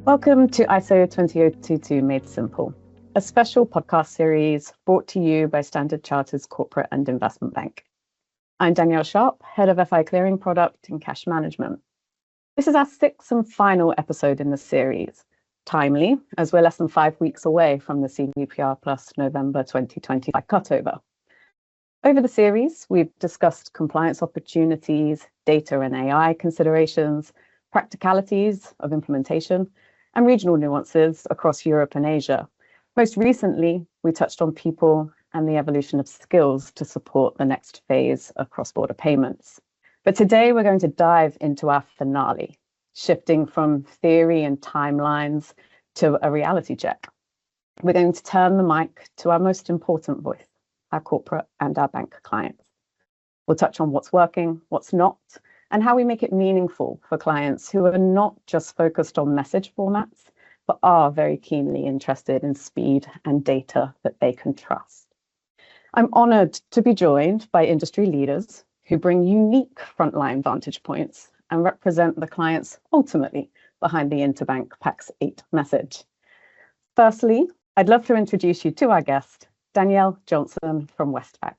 Welcome to ISO 20022 Made Simple, a special podcast series brought to you by Standard Chartered's Corporate and Investment Bank. I'm Danielle Sharpe, Head of FI Clearing Product and Cash Management. This is our sixth and final episode in the series, timely as we're less than 5 weeks away from the CBPR Plus November 2025 cutover. Over the series, we've discussed compliance opportunities, data and AI considerations, practicalities of implementation, and regional nuances across Europe and Asia. Most recently, we touched on people and the evolution of skills to support the next phase of cross-border payments. But today we're going to dive into our finale, shifting from theory and timelines to a reality check. We're going to turn the mic to our most important voice, our corporate and our bank clients. We'll touch on what's working, what's not, and how we make it meaningful for clients who are not just focused on message formats, but are very keenly interested in speed and data that they can trust. I'm honored to be joined by industry leaders who bring unique frontline vantage points and represent the clients ultimately behind the Interbank PAX 8 message. Firstly, I'd love to introduce you to our guest, Danielle Johnson from Westpac.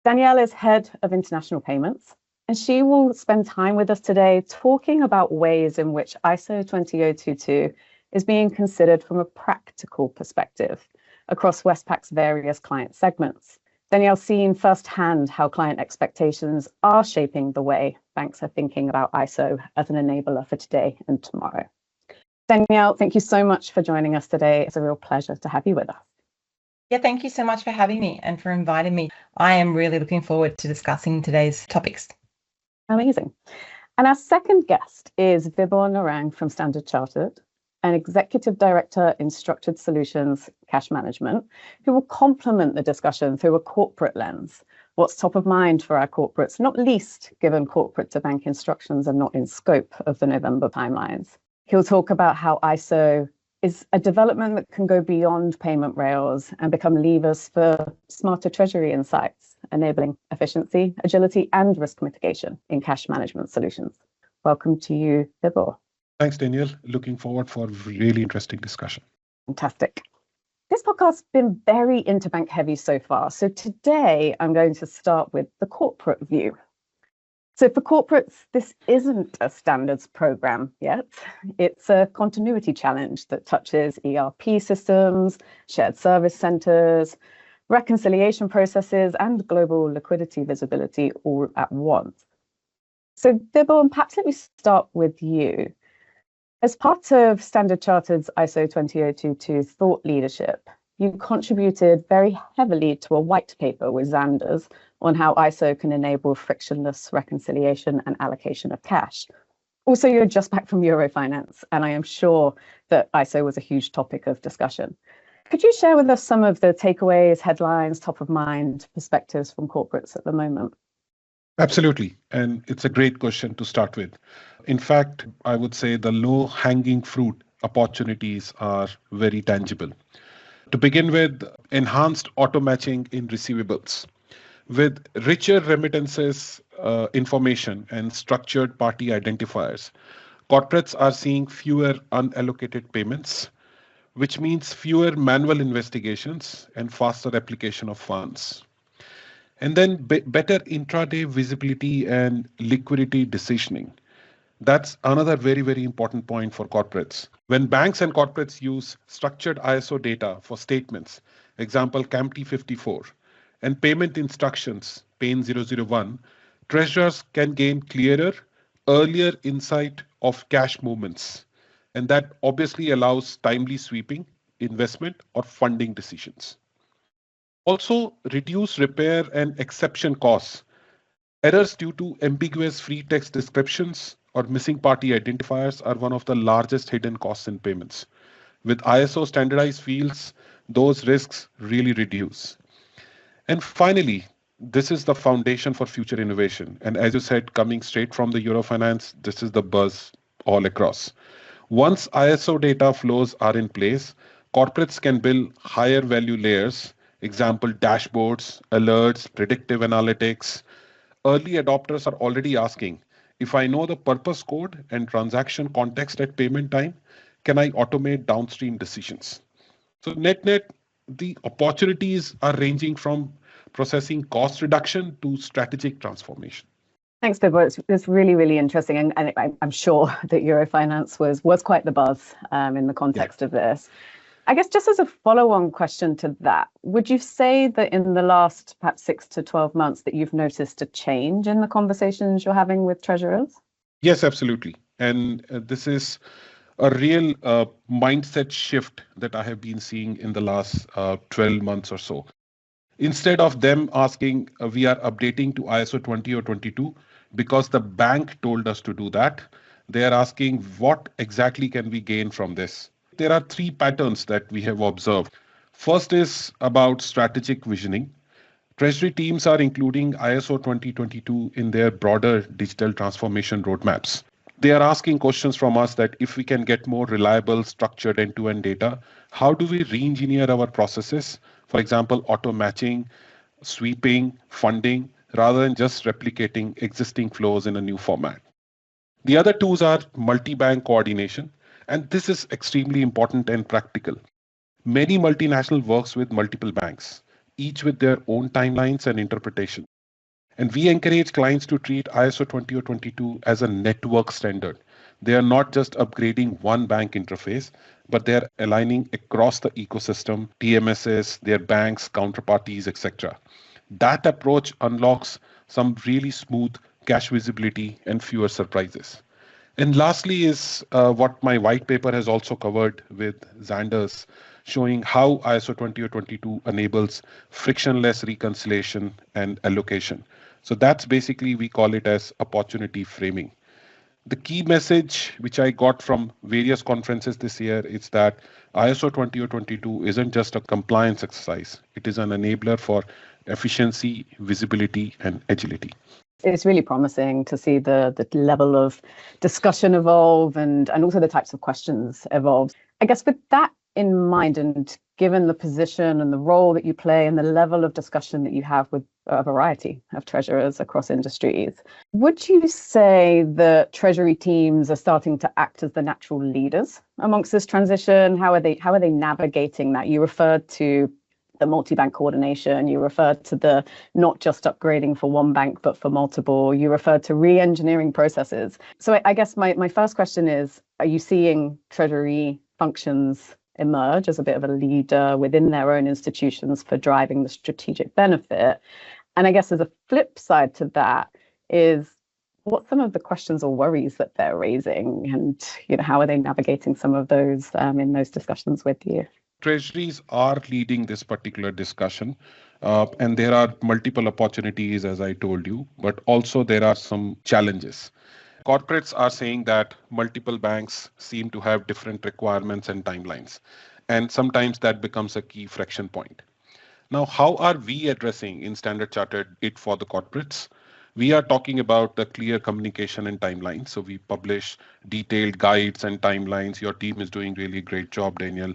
Danielle is Head of International Payments, and she will spend time with us today talking about ways in which ISO 20022 is being considered from a practical perspective across Westpac's various client segments. Danielle's seen firsthand how client expectations are shaping the way banks are thinking about ISO as an enabler for today and tomorrow. Danielle, thank you so much for joining us today. It's a real pleasure to have you with us. Yeah, thank you so much for having me and for inviting me. I am really looking forward to discussing today's topics. Amazing. And our second guest is Vibhor Narang from Standard Chartered, an Executive Director in Structured Solutions Cash Management, who will complement the discussion through a corporate lens. What's top of mind for our corporates, not least given corporate to bank instructions are not in scope of the November timelines. He'll talk about how ISO is a development that can go beyond payment rails and become levers for smarter treasury insights, enabling efficiency, agility, and risk mitigation in cash management solutions. Welcome to you, Vibhor. Thanks, Danielle. Looking forward for a really interesting discussion. Fantastic. This podcast's been very interbank heavy so far. So today I'm going to start with the corporate view. So for corporates, this isn't a standards program yet. It's a continuity challenge that touches ERP systems, shared service centers, reconciliation processes, and global liquidity visibility all at once. So Vibhor, perhaps let me start with you. As part of Standard Chartered's ISO 20022 thought leadership, you contributed very heavily to a white paper with Xanders on how ISO can enable frictionless reconciliation and allocation of cash. Also, you're just back from Eurofinance, and I am sure that ISO was a huge topic of discussion. Could you share with us some of the takeaways, headlines, top of mind perspectives from corporates at the moment? Absolutely. And it's a great question to start with. In fact, I would say the low-hanging fruit opportunities are very tangible. To begin with, enhanced auto-matching in receivables. With richer remittances information and structured party identifiers, corporates are seeing fewer unallocated payments, which means fewer manual investigations and faster application of funds. And then better intraday visibility and liquidity decisioning. That's another very, very important point for corporates. When banks and corporates use structured ISO data for statements, example CAMT 54, and payment instructions, PAIN 001, treasurers can gain clearer, earlier insight of cash movements. And that obviously allows timely sweeping, investment, or funding decisions. Also, reduce repair and exception costs. Errors due to ambiguous free text descriptions or missing party identifiers are one of the largest hidden costs in payments. With ISO standardized fields, those risks really reduce. And finally, this is the foundation for future innovation. And as you said, coming straight from the Eurofinance, this is the buzz all across. Once ISO data flows are in place, corporates can build higher value layers, example, dashboards, alerts, predictive analytics. Early adopters are already asking, if I know the purpose code and transaction context at payment time, can I automate downstream decisions? So net, the opportunities are ranging from processing cost reduction to strategic transformation. Thanks, Vibhor. It's really, really interesting. And I'm sure that Eurofinance was quite the buzz in the context of this. I guess just as a follow-on question to that, would you say that in the last perhaps 6 to 12 months that you've noticed a change in the conversations you're having with treasurers? Yes, absolutely. And this is a real mindset shift that I have been seeing in the last 12 months or so. Instead of them asking, we are updating to ISO 20 or 22 because the bank told us to do that, they are asking, what exactly can we gain from this? There are three patterns that we have observed. First is about strategic visioning. Treasury teams are including ISO 2022 in their broader digital transformation roadmaps. They are asking questions from us that if we can get more reliable, structured end-to-end data, how do we re-engineer our processes? For example, auto matching, sweeping, funding, rather than just replicating existing flows in a new format. The other tools are multi-bank coordination, and this is extremely important and practical. Many multinational works with multiple banks, each with their own timelines and interpretation. And we encourage clients to treat ISO 20 or 22 as a network standard. They are not just upgrading one bank interface, but they are aligning across the ecosystem, TMSs, their banks, counterparties, etc. That approach unlocks some really smooth cash visibility and fewer surprises. And lastly is what my white paper has also covered with Xander's, showing how ISO 20 or 22 enables frictionless reconciliation and allocation. So that's basically, we call it as opportunity framing. The key message which I got from various conferences this year is that ISO 20 or 22 isn't just a compliance exercise. It is an enabler for efficiency, visibility, and agility. It's really promising to see the level of discussion evolve and also the types of questions evolve. I guess with that in mind, and given the position and the role that you play and the level of discussion that you have with a variety of treasurers across industries, would you say that treasury teams are starting to act as the natural leaders amongst this transition? How are they navigating that? You referred to the multi-bank coordination, you referred to the not just upgrading for one bank, but for multiple, you referred to re-engineering processes. So I guess my first question is, are you seeing treasury functions emerge as a bit of a leader within their own institutions for driving the strategic benefit? And I guess as a flip side to that is, what some of the questions or worries that they're raising, and how are they navigating some of those in those discussions with you? Treasuries are leading this particular discussion, and there are multiple opportunities, as I told you, but also there are some challenges. Corporates are saying that multiple banks seem to have different requirements and timelines, and sometimes that becomes a key friction point. Now, how are we addressing in Standard Chartered it for the corporates? We are talking about the clear communication and timelines. So we publish detailed guides and timelines. Your team is doing really great job, Danielle,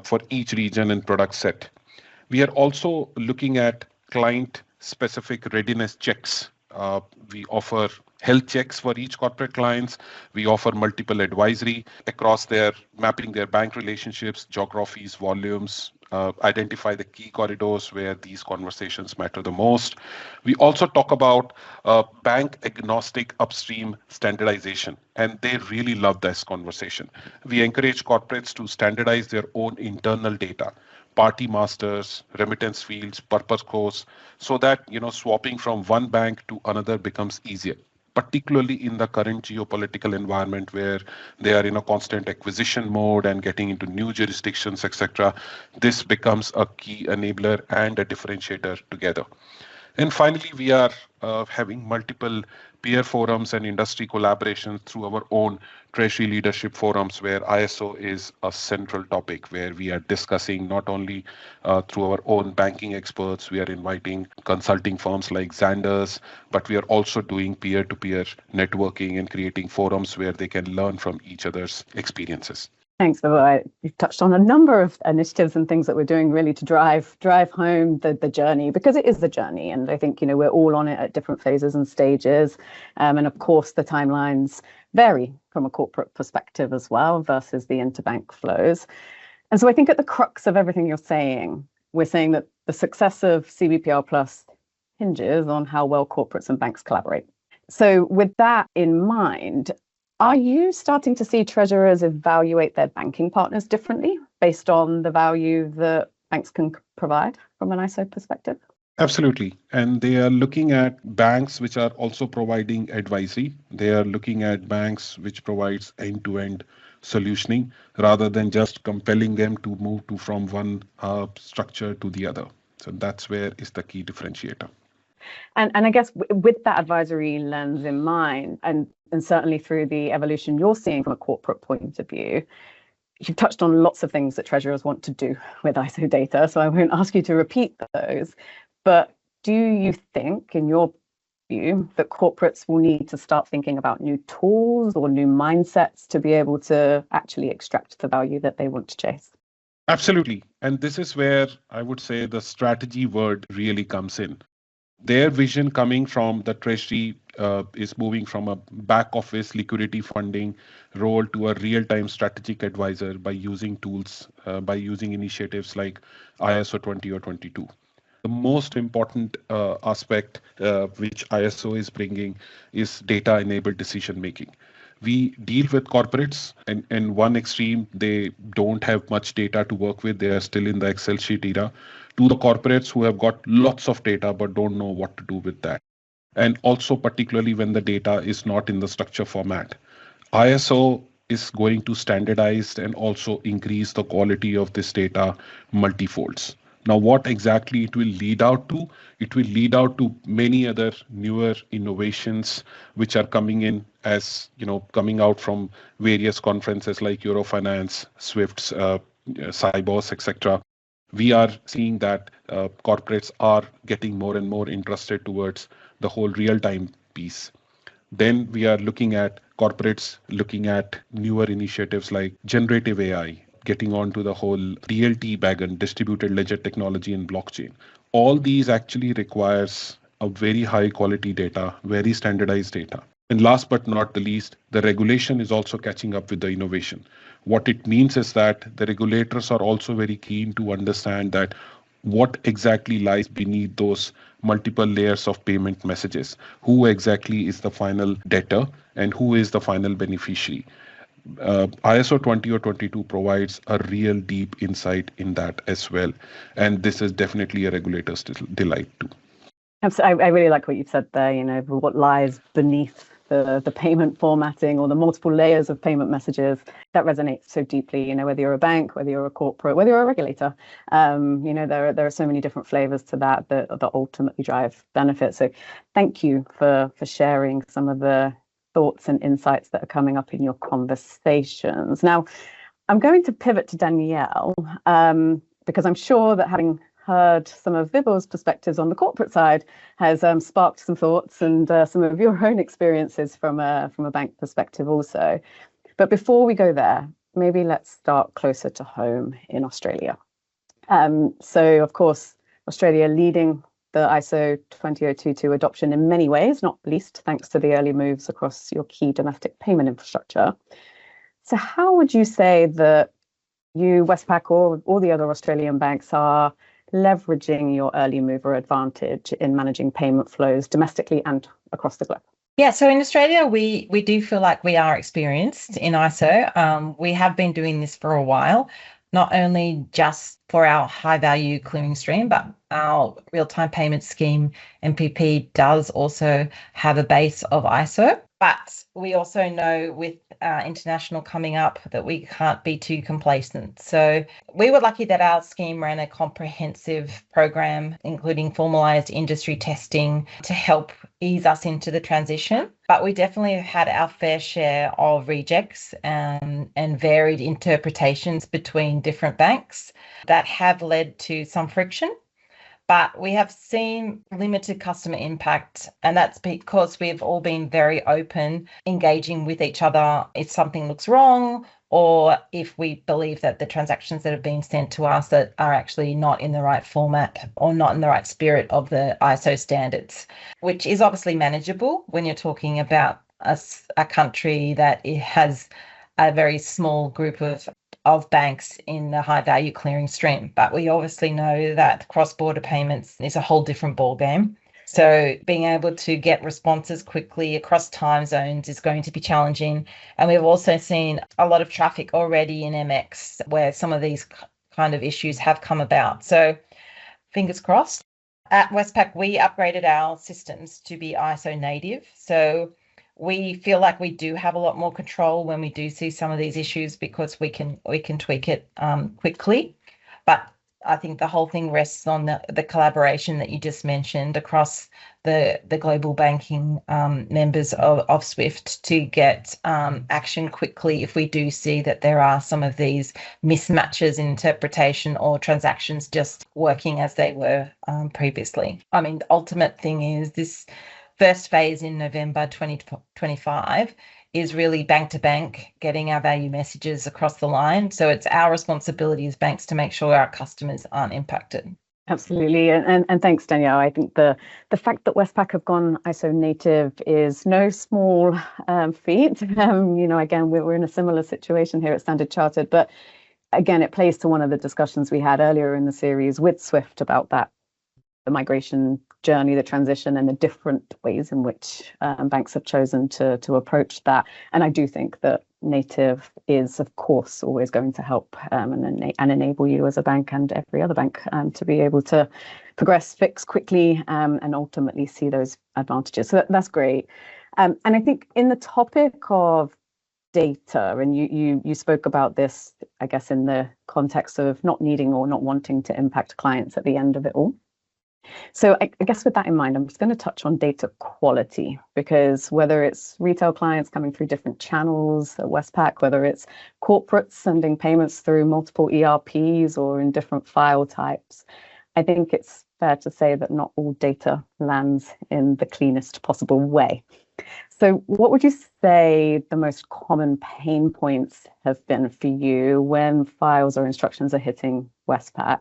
for each region and product set. We are also looking at client-specific readiness checks. We offer health checks for each corporate clients. We offer multiple advisory across their mapping their bank relationships, geographies, volumes, identify the key corridors where these conversations matter the most. We also talk about bank agnostic upstream standardization, and they really love this conversation. We encourage corporates to standardize their own internal data, party masters, remittance fields, purpose codes, so that swapping from one bank to another becomes easier, particularly in the current geopolitical environment where they are in a constant acquisition mode and getting into new jurisdictions, etc. This becomes a key enabler and a differentiator together. And finally, we are having multiple peer forums and industry collaborations through our own treasury leadership forums, where ISO is a central topic, where we are discussing not only through our own banking experts, we are inviting consulting firms like Xander's, but we are also doing peer-to-peer networking and creating forums where they can learn from each other's experiences. Thanks, Vibhor. You've touched on a number of initiatives and things that we're doing really to drive home the journey, because it is the journey. And I think, we're all on it at different phases and stages. And of course, the timelines vary from a corporate perspective as well versus the interbank flows. And so I think at the crux of everything you're saying, we're saying that the success of CBPR Plus hinges on how well corporates and banks collaborate. So with that in mind, are you starting to see treasurers evaluate their banking partners differently based on the value that banks can provide from an ISO perspective? Absolutely. And they are looking at banks which are also providing advisory. They are looking at banks which provides end-to-end solutioning rather than just compelling them to move from one structure to the other. So that's where is the key differentiator. And I guess with that advisory lens in mind, and certainly through the evolution you're seeing from a corporate point of view, you've touched on lots of things that treasurers want to do with ISO data, so I won't ask you to repeat those. But do you think, in your view, that corporates will need to start thinking about new tools or new mindsets to be able to actually extract the value that they want to chase? Absolutely. And this is where I would say the strategy word really comes in. Their vision coming from the treasury is moving from a back office liquidity funding role to a real-time strategic advisor by using tools, by using initiatives like ISO 20 or 22. The most important aspect which ISO is bringing is data-enabled decision making. We deal with corporates, and in one extreme, they don't have much data to work with. They are still in the Excel sheet era. To the corporates who have got lots of data but don't know what to do with that. And also particularly when the data is not in the structure format. ISO is going to standardize and also increase the quality of this data multifolds. Now, what exactly it will lead out to? It will lead out to many other newer innovations which are coming in as, coming out from various conferences like Eurofinance, Swift's, Cybos, etc. We are seeing that corporates are getting more and more interested towards the whole real-time piece. Then we are looking at corporates looking at newer initiatives like generative AI, getting onto the whole DLT wagon, distributed ledger technology and blockchain. All these actually requires a very high quality data, very standardized data. And last but not the least, the regulation is also catching up with the innovation. What it means is that the regulators are also very keen to understand that what exactly lies beneath those multiple layers of payment messages, who exactly is the final debtor and who is the final beneficiary. ISO 20 or 22 provides a real deep insight in that as well. And this is definitely a regulator's delight too. I really like what you've said there, what lies beneath the payment formatting or the multiple layers of payment messages. That resonates so deeply, whether you're a bank, whether you're a corporate, whether you're a regulator. There are so many different flavors to that ultimately drive benefits. So thank you for sharing some of the thoughts and insights that are coming up in your conversations. Now, I'm going to pivot to Danielle, because I'm sure that having heard some of Vibhor's perspectives on the corporate side has sparked some thoughts and some of your own experiences from a bank perspective also. But before we go there, maybe let's start closer to home in Australia. So, of course, Australia leading the ISO 20022 adoption in many ways, not least thanks to the early moves across your key domestic payment infrastructure. So how would you say that you, Westpac, or all the other Australian banks are leveraging your early mover advantage in managing payment flows domestically and across the globe? Yeah, so in Australia, we do feel like we are experienced in ISO. We have been doing this for a while, not only just for our high value clearing stream, but our real-time payment scheme, MPP, does also have a base of ISO. But we also know with international coming up that we can't be too complacent. So we were lucky that our scheme ran a comprehensive program, including formalized industry testing to help ease us into the transition. But we definitely had our fair share of rejects and varied interpretations between different banks that have led to some friction. But we have seen limited customer impact, and that's because we've all been very open, engaging with each other if something looks wrong or if we believe that the transactions that have been sent to us that are actually not in the right format or not in the right spirit of the ISO standards, which is obviously manageable when you're talking about a country that it has a very small group of banks in the high value clearing stream. But we obviously know that cross-border payments is a whole different ballgame. So being able to get responses quickly across time zones is going to be challenging. And we've also seen a lot of traffic already in MX where some of these kind of issues have come about. So fingers crossed. At Westpac, we upgraded our systems to be ISO native. So we feel like we do have a lot more control when we do see some of these issues because we can tweak it quickly. But I think the whole thing rests on the collaboration that you just mentioned across the global banking members of SWIFT to get action quickly if we do see that there are some of these mismatches in interpretation or transactions just working as they were previously. I mean, the ultimate thing is this first phase in November 2025 is really bank to bank, getting our value messages across the line. So it's our responsibility as banks to make sure our customers aren't impacted. Absolutely. And thanks, Danielle. I think the fact that Westpac have gone ISO native is no small feat. Again, we're in a similar situation here at Standard Chartered, but again, it plays to one of the discussions we had earlier in the series with Swift about that, the migration journey, the transition, and the different ways in which banks have chosen to approach that. And I do think that native is, of course, always going to help and enable you as a bank and every other bank to be able to progress, fix quickly, and ultimately see those advantages. So that's great. And I think in the topic of data, and you spoke about this, I guess, in the context of not needing or not wanting to impact clients at the end of it all. So I guess with that in mind, I'm just going to touch on data quality, because whether it's retail clients coming through different channels at Westpac, whether it's corporates sending payments through multiple ERPs or in different file types, I think it's fair to say that not all data lands in the cleanest possible way. So what would you say the most common pain points have been for you when files or instructions are hitting Westpac?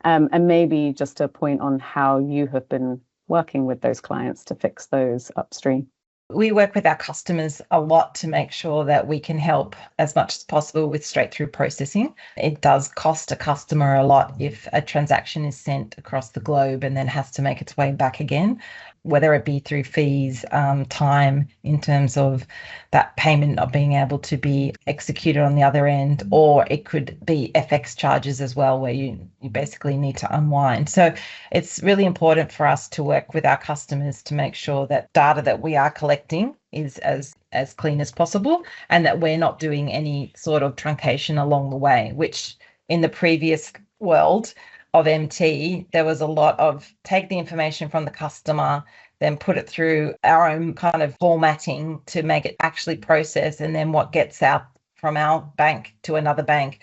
And maybe just a point on how you have been working with those clients to fix those upstream. We work with our customers a lot to make sure that we can help as much as possible with straight-through processing. It does cost a customer a lot if a transaction is sent across the globe and then has to make its way back again, whether it be through fees, time in terms of that payment not being able to be executed on the other end, or it could be FX charges as well, where you basically need to unwind. So it's really important for us to work with our customers to make sure that data that we are collecting is as clean as possible, and that we're not doing any sort of truncation along the way, which in the previous world of MT, there was a lot of take the information from the customer, then put it through our own kind of formatting to make it actually process, and then what gets out from our bank to another bank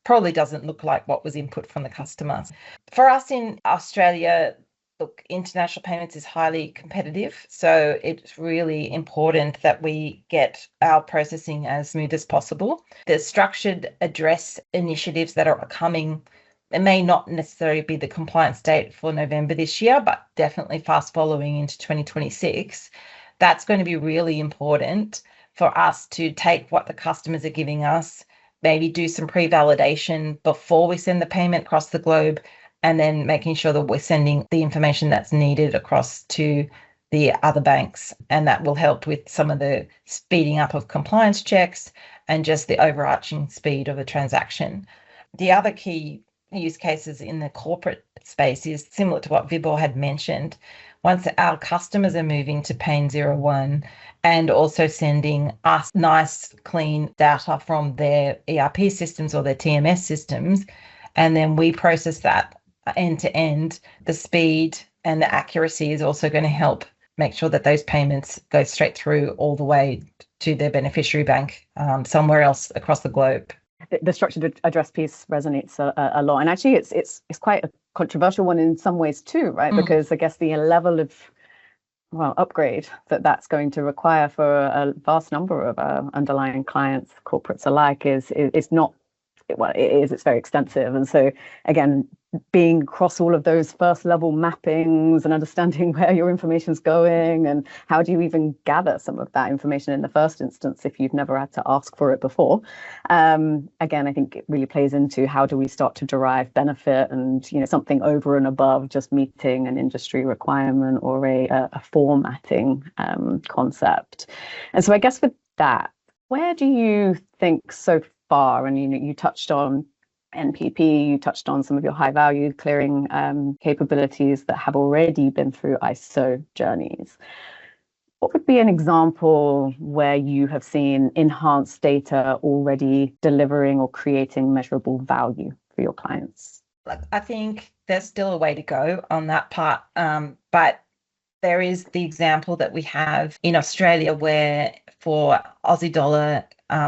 probably doesn't look like what was input from the customer. For us in Australia, look, international payments is highly competitive, so it's really important that we get our processing as smooth as possible. The structured address initiatives that are coming, it may not necessarily be the compliance date for November this year, but definitely fast following into 2026. That's going to be really important for us to take what the customers are giving us, maybe do some pre-validation before we send the payment across the globe, and then making sure that we're sending the information that's needed across to the other banks. And that will help with some of the speeding up of compliance checks and just the overarching speed of a transaction. The other key use cases in the corporate space is similar to what Vibhor had mentioned. Once our customers are moving to Pane 01 and also sending us nice, clean data from their ERP systems or their TMS systems, and then we process that end to end, the speed and the accuracy is also going to help make sure that those payments go straight through all the way to their beneficiary bank somewhere else across the globe. The structured address piece resonates a lot, and actually it's quite a controversial one in some ways too, right? Because I guess the level of upgrade that's going to require for a vast number of underlying clients, corporates alike, is not, well, it's very extensive. And so again, being across all of those first level mappings and understanding where your information's going, and how do you even gather some of that information in the first instance if you've never had to ask for it before. Again, I think it really plays into how do we start to derive benefit, and something over and above just meeting an industry requirement or a formatting concept. And so I guess with that, where do you think so far, and you touched on NPP, you touched on some of your high value clearing capabilities that have already been through ISO journeys. What would be an example where you have seen enhanced data already delivering or creating measurable value for your clients? I think there's still a way to go on that part, but there is the example that we have in Australia where for Aussie dollar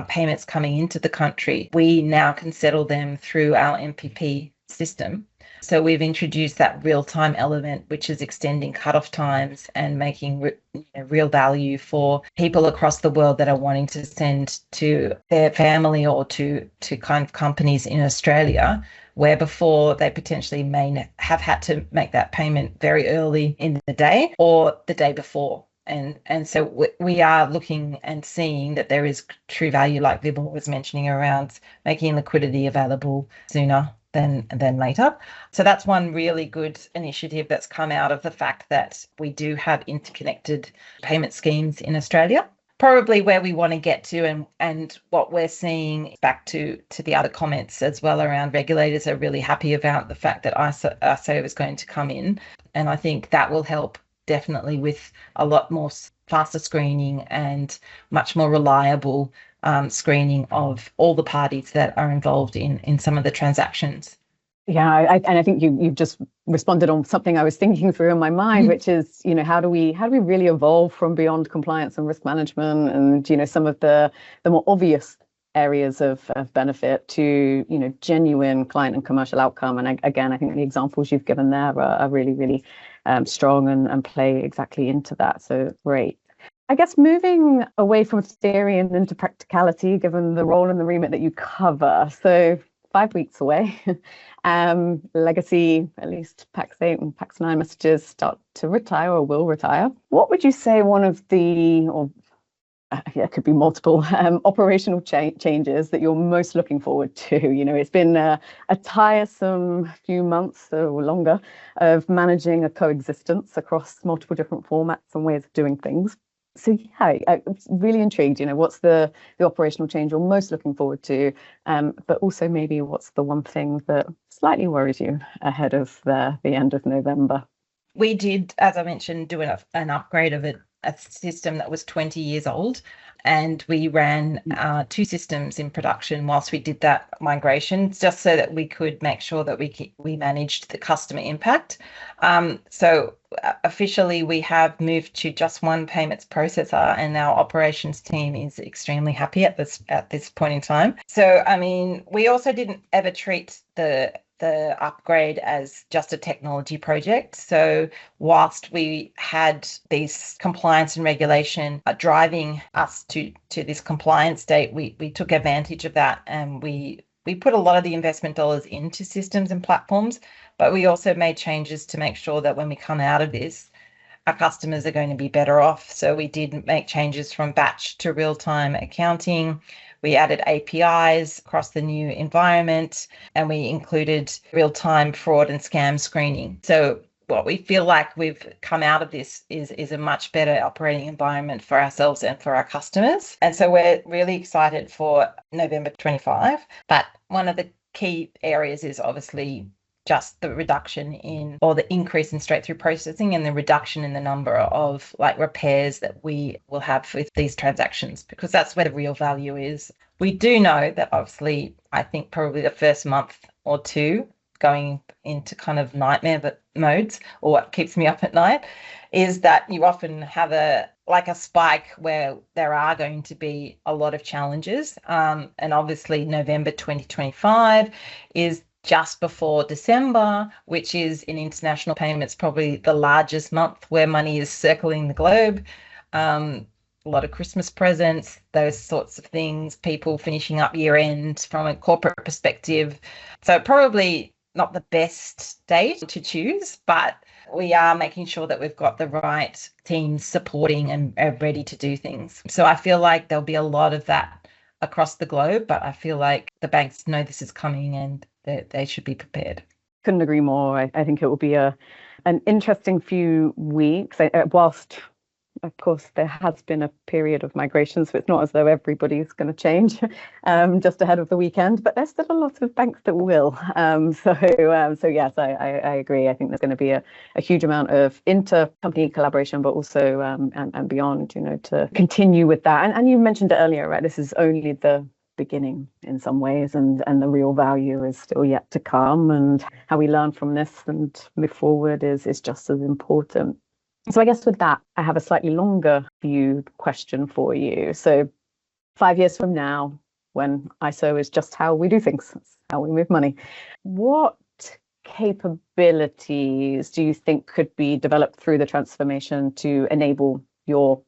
payments coming into the country, we now can settle them through our MPP system. So we've introduced that real-time element, which is extending cut-off times and making real value for people across the world that are wanting to send to their family or to kind of companies in Australia, where before they potentially may have had to make that payment very early in the day or the day before. And so we are looking and seeing that there is true value, like Vibhor was mentioning, around making liquidity available sooner than later. So that's one really good initiative that's come out of the fact that we do have interconnected payment schemes in Australia. Probably where we want to get to, and what we're seeing, back to the other comments as well, around regulators are really happy about the fact that ISO is going to come in. And I think that will help definitely with a lot more faster screening and much more reliable screening of all the parties that are involved in some of the transactions. Yeah, and I think you've just responded on something I was thinking through in my mind, which is, how do we really evolve from beyond compliance and risk management and, some of the more obvious areas of benefit to, genuine client and commercial outcome. And again, I think the examples you've given there are really, really strong and play exactly into that. So great. I guess moving away from theory and into practicality, given the role and the remit that you cover. So 5 weeks away, legacy, at least PAX 8 and PAX 9 messages start to retire or will retire. What would you say one of the, or it could be multiple operational changes that you're most looking forward to? It's been a tiresome few months or longer of managing a coexistence across multiple different formats and ways of doing things. So yeah, I'm really intrigued, what's the operational change you're most looking forward to, but also maybe what's the one thing that slightly worries you ahead of the end of November? We did, as I mentioned, do an upgrade of a system that was 20 years old, and we ran 2 systems in production whilst we did that migration, just so that we could make sure that we managed the customer impact. So officially we have moved to just one payments processor, and our operations team is extremely happy at this point in time. So I mean, we also didn't ever treat the upgrade as just a technology project. So whilst we had these compliance and regulation driving us to this compliance state, we took advantage of that, and we put a lot of the investment dollars into systems and platforms, but we also made changes to make sure that when we come out of this, our customers are going to be better off. So we did make changes from batch to real-time accounting. We added APIs across the new environment, and we included real-time fraud and scam screening. So what we feel like we've come out of this is a much better operating environment for ourselves and for our customers. And so we're really excited for November 25. But one of the key areas is obviously just the reduction in, or the increase in straight-through processing, and the reduction in the number of repairs that we will have with these transactions, because that's where the real value is. We do know that obviously, I think probably the first month or two going into kind of nightmare modes, or what keeps me up at night, is that you often have a spike where there are going to be a lot of challenges. And obviously November 2025 is just before December, which is in international payments, probably the largest month where money is circling the globe. A lot of Christmas presents, those sorts of things, people finishing up year end from a corporate perspective. So probably not the best date to choose, but we are making sure that we've got the right teams supporting and are ready to do things. So I feel like there'll be a lot of that across the globe, but I feel like the banks know this is coming and they should be prepared. Couldn't agree more. I think it will be an interesting few weeks, whilst of course there has been a period of migration, so it's not as though everybody's going to change just ahead of the weekend, but there's still a lot of banks that will. So yes, I agree. I think there's going to be a huge amount of inter-company collaboration, but also and beyond, to continue with that. And you mentioned it earlier, right? This is only the beginning in some ways, and the real value is still yet to come, and how we learn from this and move forward is just as important. So I guess with that, I have a slightly longer viewed question for you. So 5 years from now, when ISO is just how we do things, how we move money, what capabilities do you think could be developed through the transformation to enable your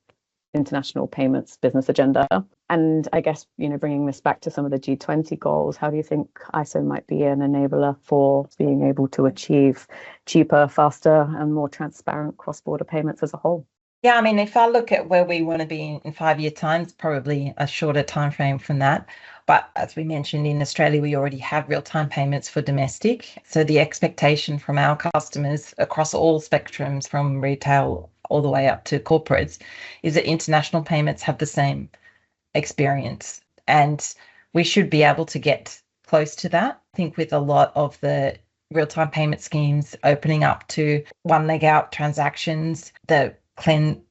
international payments business agenda? And I guess, bringing this back to some of the G20 goals, how do you think ISO might be an enabler for being able to achieve cheaper, faster, and more transparent cross-border payments as a whole? Yeah, I mean, if I look at where we want to be in 5 year time, it's probably a shorter time frame from that. But as we mentioned, in Australia, we already have real-time payments for domestic. So the expectation from our customers across all spectrums, from retail all the way up to corporates, is that international payments have the same experience. And we should be able to get close to that. I think with a lot of the real-time payment schemes opening up to one leg out transactions, the clean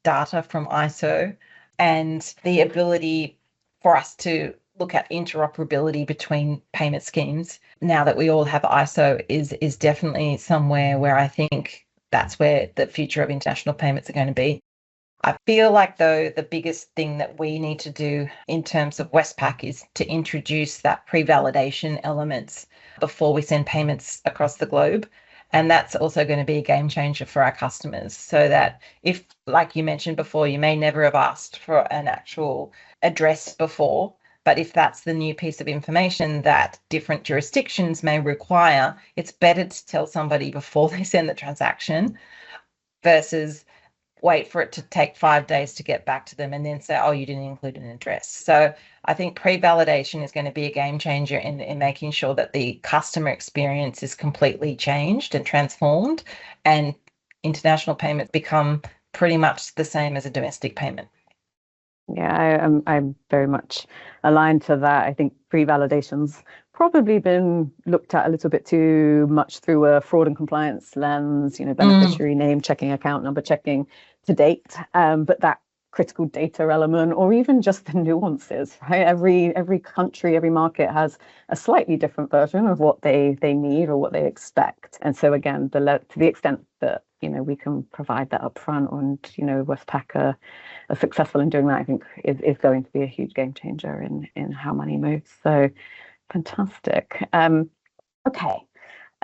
data from ISO, and the ability for us to look at interoperability between payment schemes now that we all have ISO is definitely somewhere where I think that's where the future of international payments are going to be. I feel like, though, the biggest thing that we need to do in terms of Westpac is to introduce that pre-validation elements before we send payments across the globe. And that's also going to be a game changer for our customers, so that if, like you mentioned before, you may never have asked for an actual address before, but if that's the new piece of information that different jurisdictions may require, it's better to tell somebody before they send the transaction versus wait for it to take 5 days to get back to them and then say, oh, you didn't include an address. So I think pre-validation is going to be a game changer in making sure that the customer experience is completely changed and transformed, and international payments become pretty much the same as a domestic payment. Yeah, I'm very much aligned to that. I think pre-validation's probably been looked at a little bit too much through a fraud and compliance lens, beneficiary name checking, account number checking to date. But that critical data element, or even just the nuances, right? Every country, every market has a slightly different version of what they need or what they expect. And so again, to the extent that we can provide that upfront, and Westpac are successful in doing that, I think is going to be a huge game changer in how money moves. So fantastic. Okay,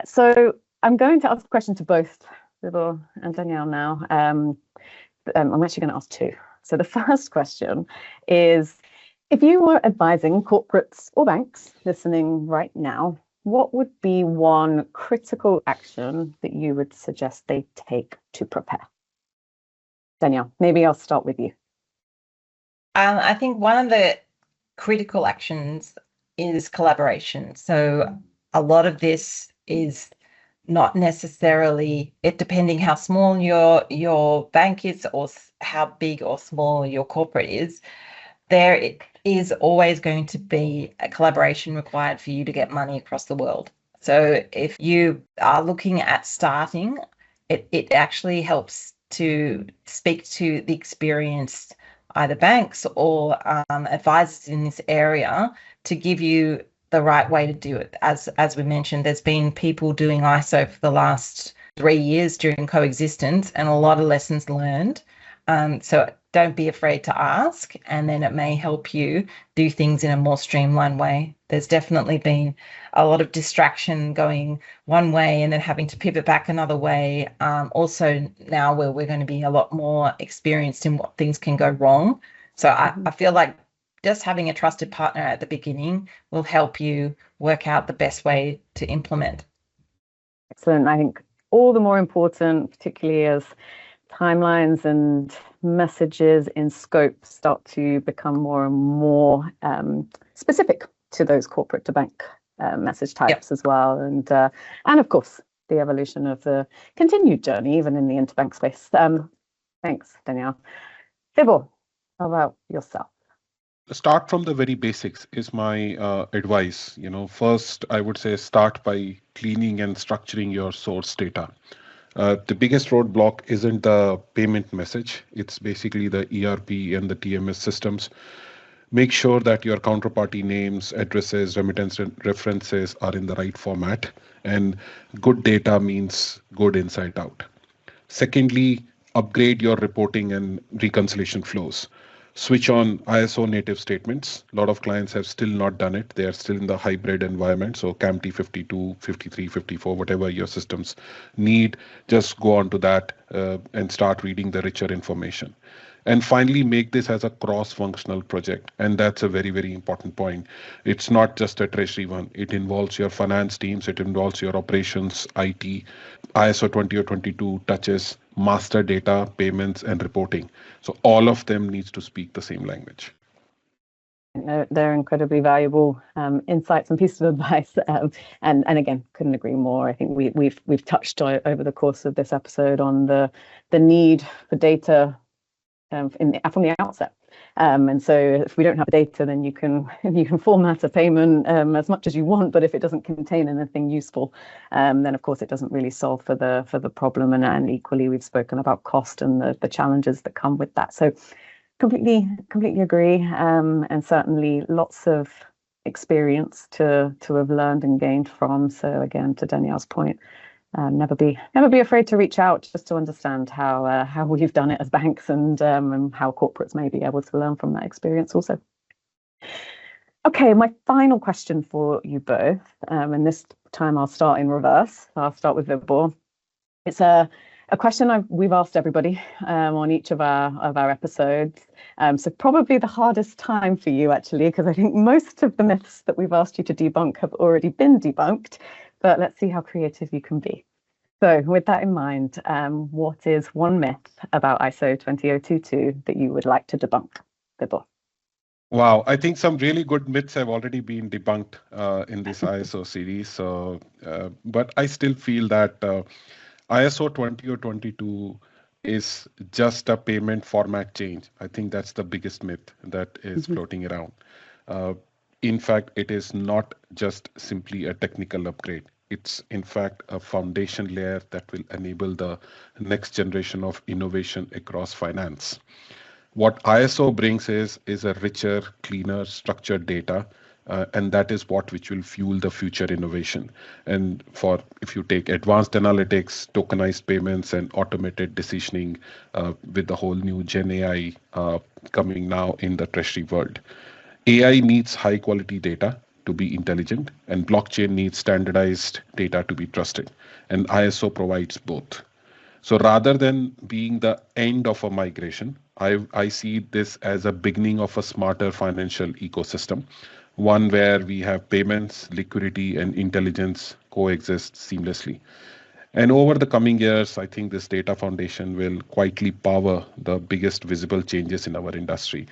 so I'm going to ask a question to both Vibhor and Danielle now. I'm actually going to ask two. So the first question is, if you were advising corporates or banks listening right now, what would be one critical action that you would suggest they take to prepare? Danielle, maybe I'll start with you. I think one of the critical actions is collaboration. So a lot of this is not necessarily, depending how small your bank is or how big or small your corporate is, there is always going to be a collaboration required for you to get money across the world. So if you are looking at starting, it actually helps to speak to the experienced either banks or advisors in this area to give you the right way to do it. As we mentioned, there's been people doing ISO for the last 3 years during coexistence, and a lot of lessons learned. So don't be afraid to ask, and then it may help you do things in a more streamlined way. There's definitely been a lot of distraction going one way and then having to pivot back another way. Also now where we're going to be a lot more experienced in what things can go wrong. So I feel like just having a trusted partner at the beginning will help you work out the best way to implement. Excellent. I think all the more important, particularly as timelines and messages in scope start to become more and more specific to those corporate to bank message types as well. And of course, the evolution of the continued journey, even in the interbank space. Thanks, Danielle. Vibhor, how about yourself? Start from the very basics is my advice. First, I would say start by cleaning and structuring your source data. The biggest roadblock isn't the payment message. It's basically the ERP and the TMS systems. Make sure that your counterparty names, addresses, remittance references are in the right format. And good data means good inside out. Secondly, upgrade your reporting and reconciliation flows. Switch on ISO native statements. A lot of clients have still not done it. They are still in the hybrid environment. So CAMT 52, 53, 54, whatever your systems need, just go on to that and start reading the richer information. And finally, make this as a cross-functional project. And that's a very, very important point. It's not just a treasury one. It involves your finance teams. It involves your operations, IT. ISO 20 or 22 touches master data, payments, and reporting. So all of them needs to speak the same language. They're incredibly valuable insights and pieces of advice, and again, couldn't agree more. I think we've touched over the course of this episode on the need for data from the outset. And so if we don't have data, then you can format a payment as much as you want, but if it doesn't contain anything useful, then of course it doesn't really solve for the problem. And equally, we've spoken about cost and the challenges that come with that. So completely agree, and certainly lots of experience to have learned and gained from. So again, to Danielle's point, never be afraid to reach out just to understand how we've done it as banks and how corporates may be able to learn from that experience also. Okay, my final question for you both, and this time I'll start in reverse. I'll start with Vibhor. It's a question we've asked everybody on each of our episodes. So probably the hardest time for you actually, because I think most of the myths that we've asked you to debunk have already been debunked. But let's see how creative you can be. So with that in mind, what is one myth about ISO 20022 that you would like to debunk, Vibhor? Wow, I think some really good myths have already been debunked in this ISO series. So, but I still feel that ISO 20022 is just a payment format change. I think that's the biggest myth that is floating around. In fact, it is not just simply a technical upgrade. It's in fact a foundation layer that will enable the next generation of innovation across finance. What ISO brings is a richer, cleaner, structured data, and that is what which will fuel the future innovation. And if you take advanced analytics, tokenized payments, and automated decisioning with the whole new Gen AI coming now in the treasury world. AI needs high quality data to be intelligent, and blockchain needs standardized data to be trusted. And ISO provides both. So rather than being the end of a migration, I see this as a beginning of a smarter financial ecosystem, one where we have payments, liquidity, and intelligence coexist seamlessly. And over the coming years, I think this data foundation will quietly power the biggest visible changes in our industry,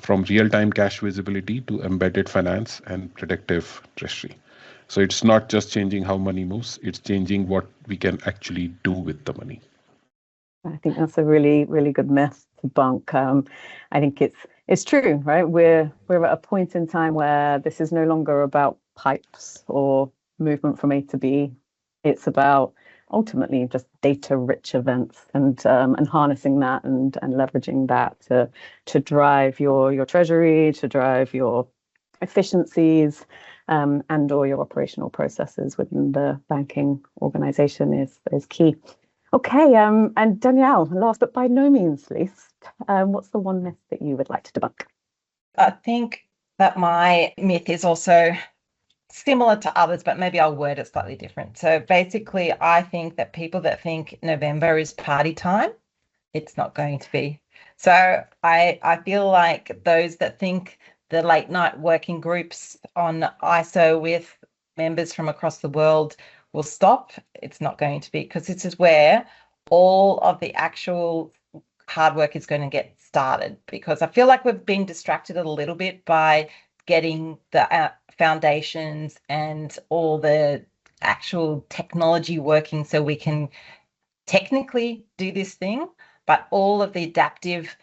from real-time cash visibility to embedded finance and predictive treasury. So it's not just changing how money moves, it's changing what we can actually do with the money. I think that's a really, really good myth to debunk. I think it's true, right? We're at a point in time where this is no longer about pipes or movement from A to B. It's about ultimately just data-rich events and harnessing that and leveraging that to drive your treasury, to drive your efficiencies, and or your operational processes within the banking organization is key. Okay, and Danielle, last but by no means least, what's the one myth that you would like to debunk? I think that my myth is also similar to others, but maybe I'll word it slightly different. So basically, I think that people that think November is party time, it's not going to be. So I feel like those that think the late night working groups on ISO with members from across the world will stop. It's not going to be, because this is where all of the actual hard work is going to get started, because I feel like we've been distracted a little bit by getting the foundations and all the actual technology working so we can technically do this thing, but all of the adaptive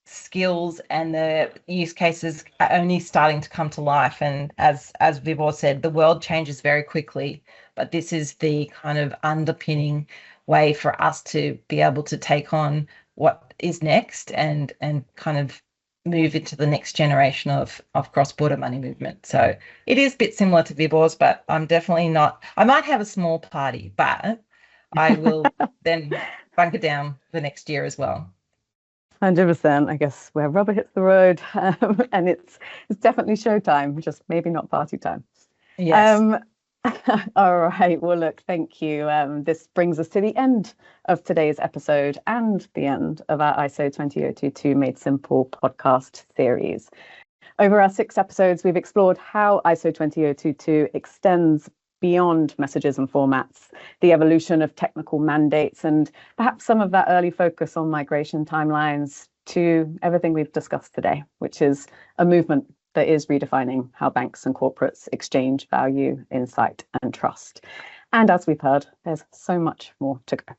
skills and the use cases are only starting to come to life. And as Vibhor said, the world changes very quickly, but this is the kind of underpinning way for us to be able to take on what is next and kind of move into the next generation of cross-border money movement. So it is a bit similar to Vibhor's, but I'm definitely not. I might have a small party, but I will then bunker down the next year as well. 100%, I guess, where rubber hits the road, and it's definitely showtime, just maybe not party time. Yes. All right. Well, look, thank you. This brings us to the end of today's episode and the end of our ISO 20022 Made Simple podcast series. Over our 6 episodes, we've explored how ISO 20022 extends beyond messages and formats, the evolution of technical mandates, and perhaps some of that early focus on migration timelines to everything we've discussed today, which is a movement that is redefining how banks and corporates exchange value, insight, and trust. And as we've heard, there's so much more to go.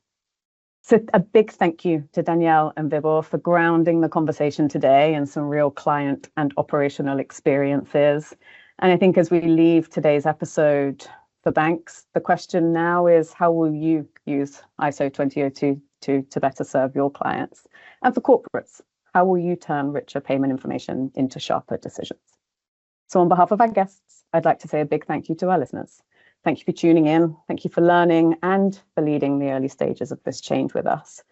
So a big thank you to Danielle and Vibhor for grounding the conversation today in some real client and operational experiences. And I think as we leave today's episode for banks, the question now is, how will you use ISO 20022 to better serve your clients? And for corporates, how will you turn richer payment information into sharper decisions? So on behalf of our guests, I'd like to say a big thank you to our listeners. Thank you for tuning in. Thank you for learning and for leading the early stages of this change with us.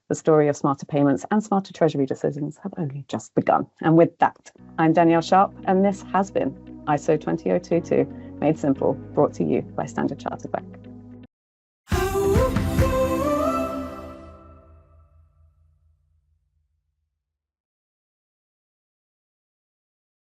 The story of smarter payments and smarter treasury decisions have only just begun. And with that, I'm Danielle Sharpe, and this has been ISO 20022 Made Simple, brought to you by Standard Chartered Bank.